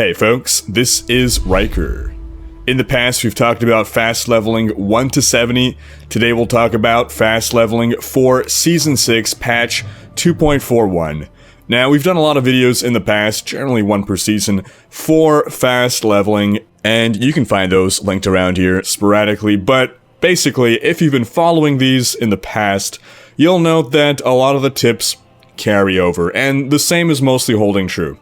Hey folks, this is Rhykker. In the past we've talked about fast leveling 1 to 70. Today we'll talk about fast leveling for Season 6 patch 2.41. Now we've done a lot of videos in the past, generally one per season, for fast leveling, and you can find those linked around here sporadically, but basically if you've been following these in the past, you'll note that a lot of the tips carry over, and the same is mostly holding true.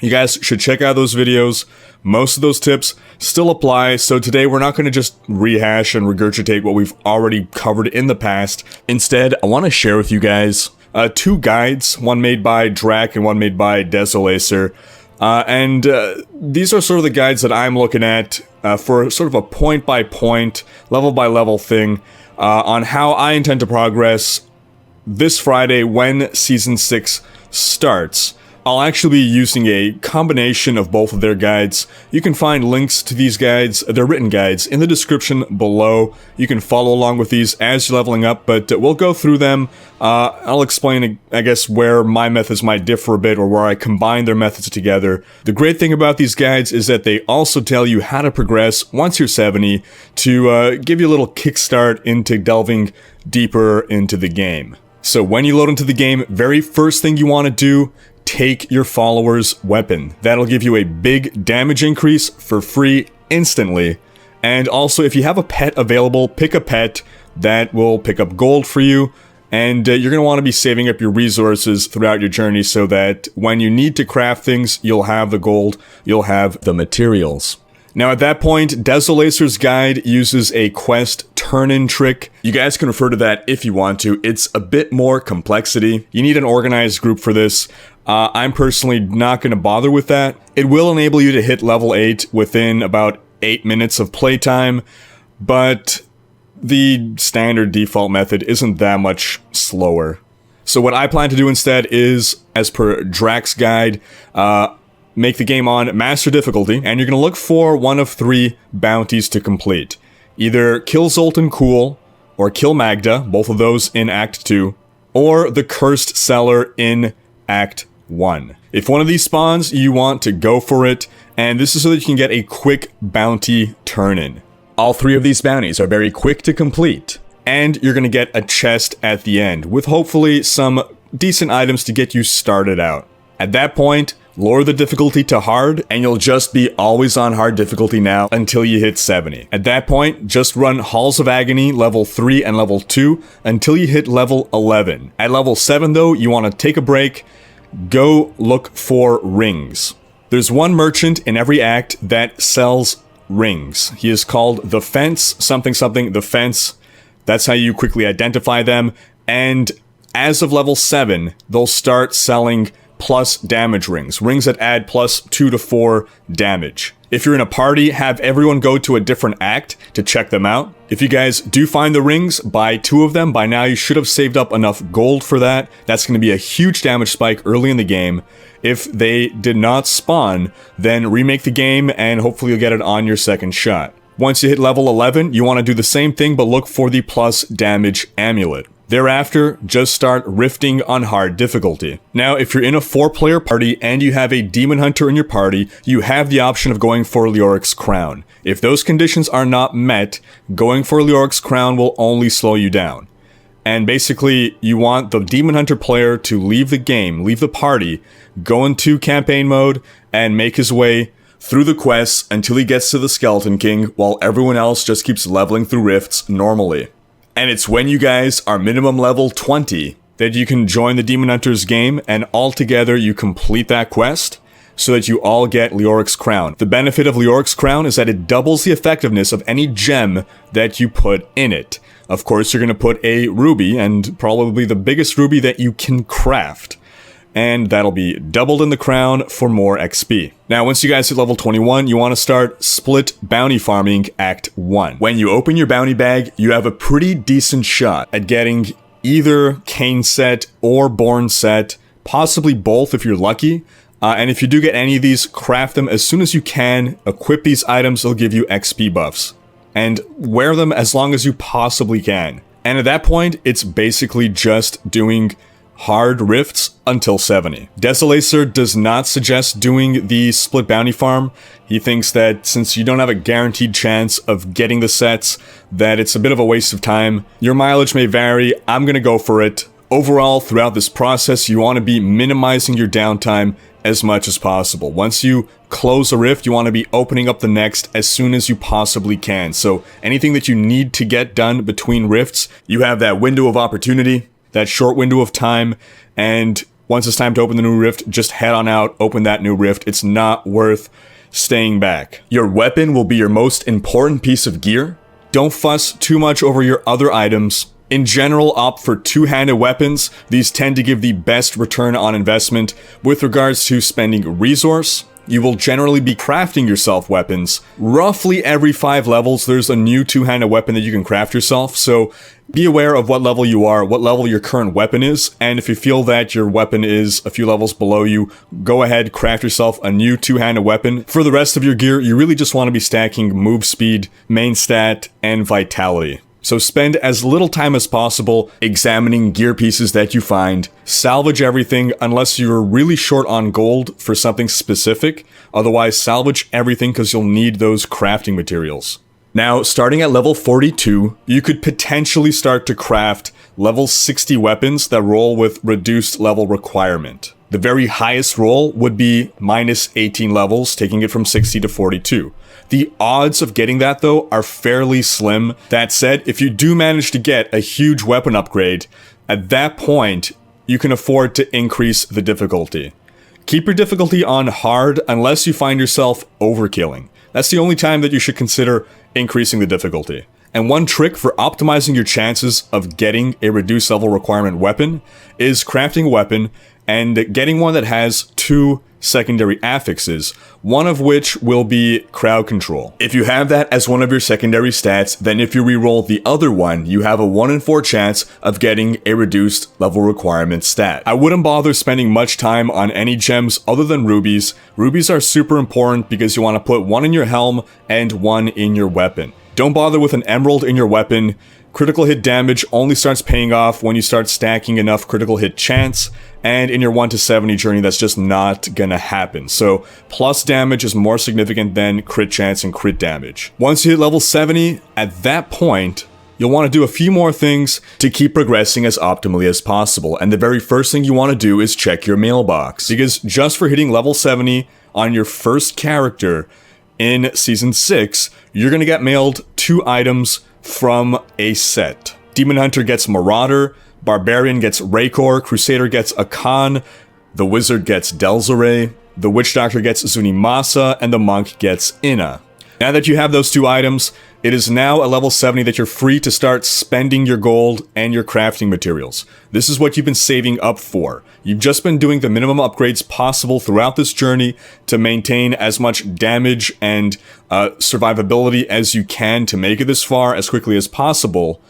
You guys should check out those videos. Most of those tips still apply, so today we're not going to just rehash and regurgitate what we've already covered in the past. Instead, I want to share with you guys two guides, one made by Drac and one made by Desolacer. These are sort of the guides that I'm looking at for sort of a point-by-point, level-by-level thing on how I intend to progress this Friday when Season 6 starts. I'll actually be using a combination of both of their guides. You can find links to these guides, their written guides, in the description below. You can follow along with these as you're leveling up, but we'll go through them. I'll explain, I guess, where my methods might differ a bit or where I combine their methods together. The great thing about these guides is that they also tell you how to progress once you're 70 to give you a little kickstart into delving deeper into the game. So when you load into the game, very first thing you want to do, take your follower's weapon. That'll give you a big damage increase for free instantly. And also, if you have a pet available, pick a pet that will pick up gold for you. And you're going to want to be saving up your resources throughout your journey so that when you need to craft things, you'll have the gold, you'll have the materials. Now at that point, Desolacer's guide uses a quest turn-in trick. You guys can refer to that if you want to. It's a bit more complexity. You need an organized group for this. I'm personally not going to bother with that. It will enable you to hit level 8 within about 8 minutes of playtime, but the standard default method isn't that much slower. So what I plan to do instead is, as per Drac's guide, make the game on Master Difficulty, and you're going to look for one of 3 bounties to complete. Either kill Zoltan Cool, or kill Magda, both of those in Act 2, or the Cursed Cellar in Act 1. If one of these spawns, you want to go for it, and this is so that you can get a quick bounty turn-in. All 3 of these bounties are very quick to complete, and you're going to get a chest at the end, with hopefully some decent items to get you started out. At that point, lower the difficulty to hard, and you'll just be always on hard difficulty now until you hit 70. At that point, just run Halls of Agony level 3 and level 2 until you hit level 11. At level 7 though, you want to take a break, go look for rings. There's one merchant in every act that sells rings. He is called the Fence, something something, the Fence. That's how you quickly identify them, and as of level 7, they'll start selling plus damage rings that add plus 2 to 4 damage. If you're in a party, have everyone go to a different act to check them out. If you guys do find the rings, buy 2 of them. By now you should have saved up enough gold for that. That's going to be a huge damage spike early in the game. If they did not spawn, then remake the game and hopefully you'll get it on your second shot. Once you hit level 11, you want to do the same thing but look for the plus damage amulet. Thereafter, just start rifting on hard difficulty. Now, if you're in a 4-player party and you have a Demon Hunter in your party, you have the option of going for Leoric's Crown. If those conditions are not met, going for Leoric's Crown will only slow you down. And basically, you want the Demon Hunter player to leave the game, leave the party, go into campaign mode, and make his way through the quests until he gets to the Skeleton King, while everyone else just keeps leveling through rifts normally. And it's when you guys are minimum level 20 that you can join the Demon Hunter's game, and all together you complete that quest so that you all get Leoric's Crown. The benefit of Leoric's Crown is that it doubles the effectiveness of any gem that you put in it. Of course, you're going to put a ruby, and probably the biggest ruby that you can craft. And that'll be doubled in the crown for more XP. Now, once you guys hit level 21, you want to start split bounty farming Act 1. When you open your bounty bag, you have a pretty decent shot at getting either Cane set or Born set, possibly both if you're lucky. And if you do get any of these, craft them as soon as you can, equip these items, they'll give you XP buffs. And wear them as long as you possibly can. And at that point, it's basically just doing hard rifts until 70. Desolacer does not suggest doing the split bounty farm. He thinks that since you don't have a guaranteed chance of getting the sets, that it's a bit of a waste of time. Your mileage may vary. I'm gonna go for it. Overall, throughout this process, you want to be minimizing your downtime as much as possible. Once you close a rift, you want to be opening up the next as soon as you possibly can. So anything that you need to get done between rifts, you have that window of opportunity, that short window of time, and once it's time to open the new rift, just head on out, open that new rift. It's not worth staying back. Your weapon will be your most important piece of gear. Don't fuss too much over your other items. In general, opt for two-handed weapons. These tend to give the best return on investment. With regards to spending resource, you will generally be crafting yourself weapons. Roughly every 5 levels, there's a new two-handed weapon that you can craft yourself, so be aware of what level you are, what level your current weapon is, and if you feel that your weapon is a few levels below you, go ahead, craft yourself a new two-handed weapon. For the rest of your gear, you really just want to be stacking move speed, main stat, and vitality. So spend as little time as possible examining gear pieces that you find. Salvage everything unless you're really short on gold for something specific. Otherwise, salvage everything because you'll need those crafting materials. Now, starting at level 42, you could potentially start to craft level 60 weapons that roll with reduced level requirement. The very highest roll would be minus 18 levels, taking it from 60 to 42. The odds of getting that, though, are fairly slim. That said, if you do manage to get a huge weapon upgrade, at that point, you can afford to increase the difficulty. Keep your difficulty on hard unless you find yourself overkilling. That's the only time that you should consider increasing the difficulty. And one trick for optimizing your chances of getting a reduced level requirement weapon is crafting a weapon and getting one that has 2 secondary affixes, one of which will be crowd control. If you have that as one of your secondary stats, then if you reroll the other one, you have a 1 in 4 chance of getting a reduced level requirement stat. I wouldn't bother spending much time on any gems other than rubies. Rubies are super important because you want to put 1 in your helm and 1 in your weapon. Don't bother with an emerald in your weapon. Critical hit damage only starts paying off when you start stacking enough critical hit chance, and in your 1 to 70 journey, that's just not gonna happen. So plus damage is more significant than crit chance and crit damage. Once you hit level 70, at that point, you'll want to do a few more things to keep progressing as optimally as possible. And the very first thing you want to do is check your mailbox, because just for hitting level 70 on your first character in Season 6, you're gonna get mailed 2 items from a set. Demon Hunter gets Marauder, Barbarian gets Rhykker, Crusader gets Akan, the Wizard gets Delzare, the Witch Doctor gets Zunimasa, and the Monk gets Inna. Now that you have those 2 items, it is now at level 70 that you're free to start spending your gold and your crafting materials. This is what you've been saving up for. You've just been doing the minimum upgrades possible throughout this journey to maintain as much damage and survivability as you can to make it this far as quickly as possible.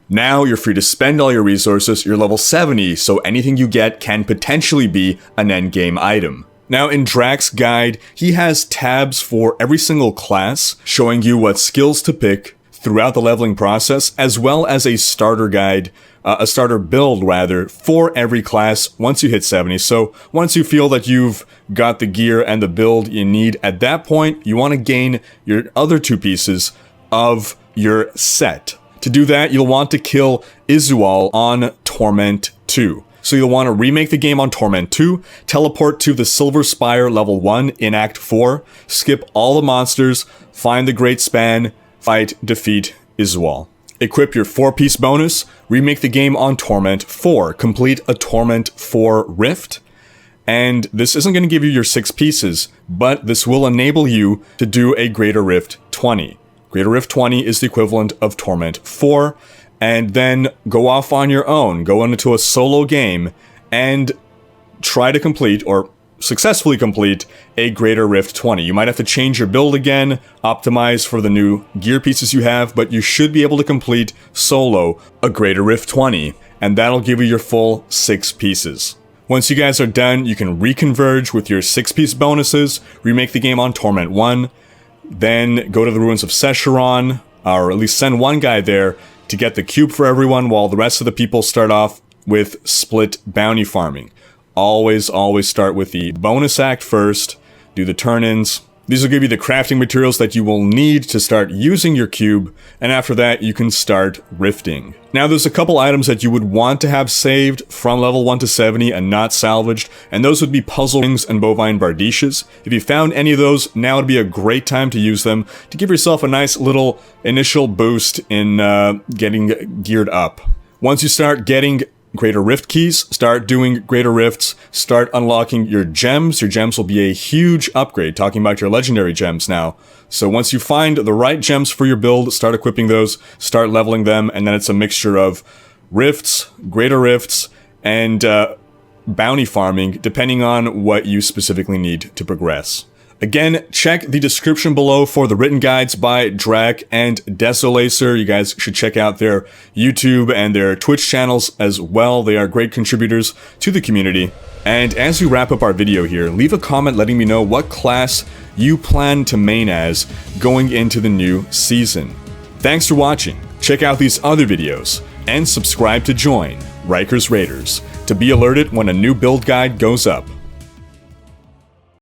Now you're free to spend all your resources. You're level 70, so anything you get can potentially be an endgame item. Now in Drax's guide, he has tabs for every single class, showing you what skills to pick throughout the leveling process, as well as a starter guide, a starter build rather, for every class once you hit 70. So once you feel that you've got the gear and the build you need, at that point, you want to gain your other 2 pieces of your set. To do that, you'll want to kill Izual on Torment 2. So you'll want to remake the game on Torment 2, teleport to the Silver Spire level 1 in Act 4, skip all the monsters, find the Great Span, fight, defeat Izual. Equip your 4-piece bonus, remake the game on Torment 4, complete a Torment 4 Rift, and this isn't going to give you your 6 pieces, but this will enable you to do a Greater Rift 20. Greater Rift 20 is the equivalent of Torment 4, and then go off on your own, go into a solo game, and try to complete, or successfully complete, a Greater Rift 20. You might have to change your build again, optimize for the new gear pieces you have, but you should be able to complete solo a Greater Rift 20, and that'll give you your full 6 pieces. Once you guys are done, you can reconverge with your 6-piece bonuses, remake the game on Torment 1, then go to the ruins of Saruhan, or at least send one guy there to get the cube for everyone while the rest of the people start off with split bounty farming. Always start with the bonus act first, do the turn-ins. These will give you the crafting materials that you will need to start using your cube, and after that you can start rifting. Now there's a couple items that you would want to have saved from level 1 to 70 and not salvaged, and those would be puzzle rings and bovine bardiches. If you found any of those, now would be a great time to use them to give yourself a nice little initial boost in getting geared up. Once you start getting greater rift keys, start doing greater rifts, start unlocking your gems. Your gems will be a huge upgrade, talking about your legendary gems now. So once you find the right gems for your build, start equipping those, start leveling them, and then it's a mixture of rifts, greater rifts, and bounty farming, depending on what you specifically need to progress. Again, check the description below for the written guides by Drac and Desolacer. You guys should check out their YouTube and their Twitch channels as well. They are great contributors to the community. And as we wrap up our video here, leave a comment letting me know what class you plan to main as going into the new season. Thanks for watching. Check out these other videos and subscribe to join Rhykker's Raiders to be alerted when a new build guide goes up.